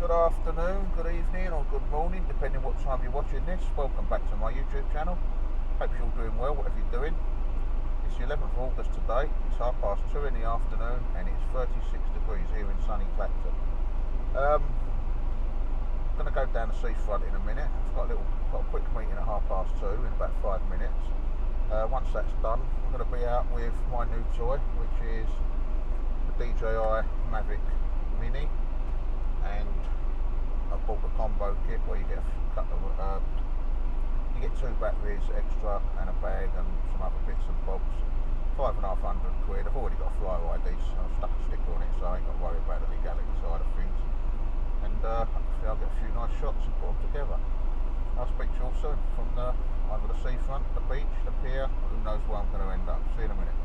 good afternoon, good evening or good morning, depending what time you're watching this. Welcome back to my YouTube channel. Hope you're all doing well, whatever you're doing. It's the 11th of August today, it's 2:30 in the afternoon and it's 36 degrees here in sunny Clacton. I'm going to go down the seafront in a minute. I've got a quick meeting at 2:30 in about 5 minutes. Once that's done, I'm going to be out with my new toy, which is the DJI Mavic Mini, and I bought the combo kit where you get a couple of, you get 2 batteries extra and a bag and some other bits and bobs. £550 quid. I've already got a fly ID, so I've stuck a sticker on it, so I ain't got to worry about the legality side of things. And hopefully I'll get a few nice shots and put them together. I'll speak to you all soon from either the seafront, the beach, the pier. Who knows where I'm going to end up. See you in a minute.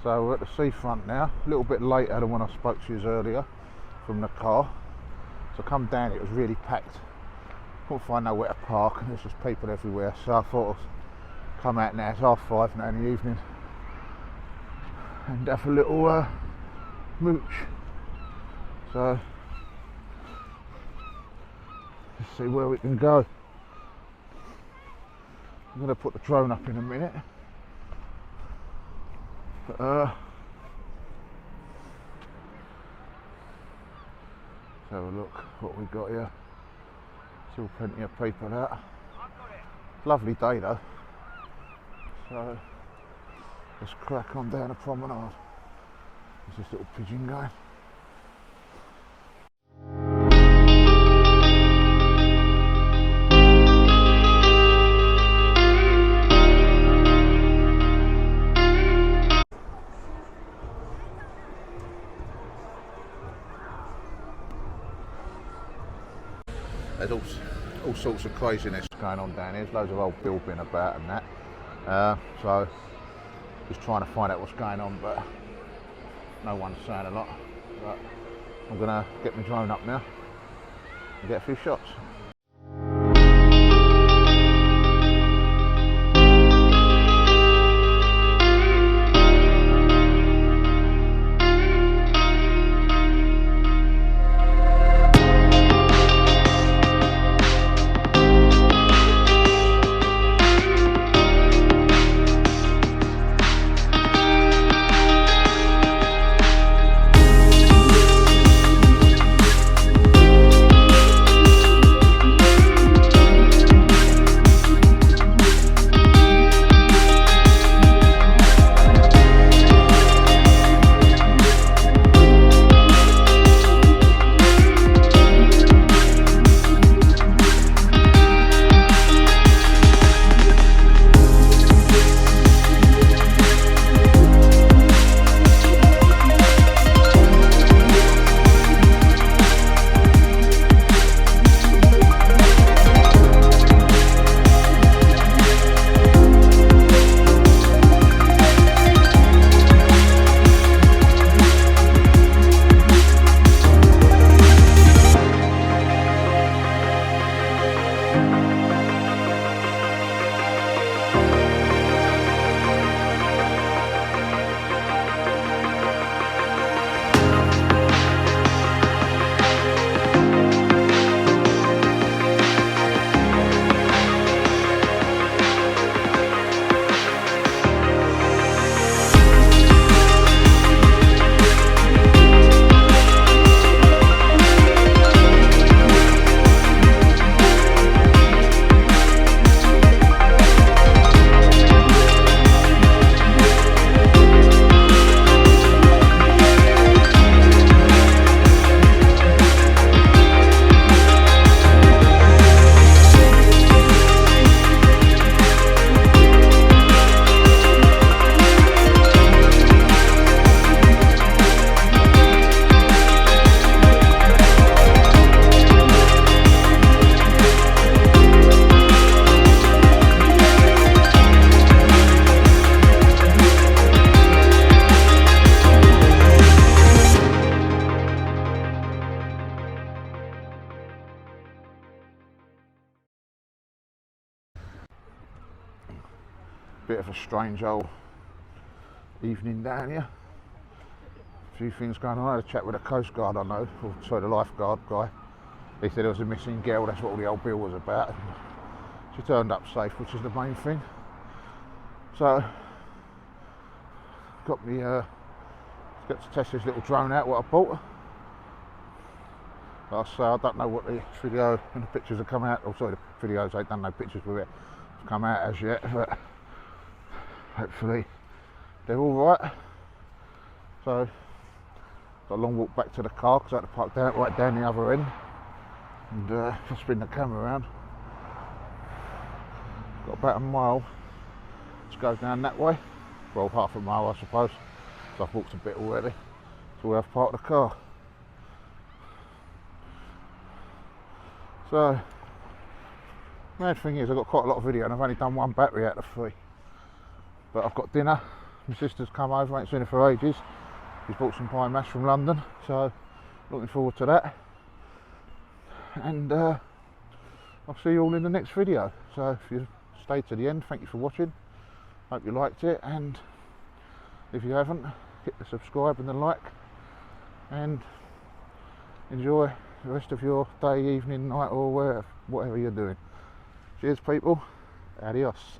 So we're at the seafront now, a little bit later than when I spoke to you earlier from the car. So I come down, it was really packed. Couldn't find nowhere to park and there's just people everywhere. So I thought I'd come out now, it's 5:30 now in the evening, and have a little mooch. So let's see where we can go. I'm going to put the drone up in a minute. But, let's have a look what we got here. Still plenty of people out. Lovely day though. So let's crack on down the promenade. There's this little pigeon going. There's all sorts of craziness going on down here. There's loads of old building about and that. So just trying to find out what's going on, but no one's saying a lot. But I'm gonna get my drone up now and get a few shots. of a strange old evening down here. A few things going on. I had a chat with a coast guard I know, or sorry, the lifeguard guy. He said there was a missing girl, that's what all the old bill was about. She turned up safe, which is the main thing. So, got to test this little drone out, what I bought. Like I say, I don't know what the video and the pictures have come out, or sorry, the videos, I've done no pictures with it, have come out as yet, but hopefully they're alright. So, got a long walk back to the car because I had to park down, right down the other end, and just spin the camera around. Got about a mile to go down that way, well, half a mile I suppose, so I've walked a bit already to where I've parked the car. So, main thing is I've got quite a lot of video and I've only done one battery out of 3. But I've got dinner, my sister's come over, I ain't seen her for ages. She's bought some pie and mash from London, so looking forward to that. And I'll see you all in the next video. So if you stayed to the end, thank you for watching. Hope you liked it, and if you haven't, hit the subscribe and the like, and enjoy the rest of your day, evening, night, or whatever you're doing. Cheers people, adios.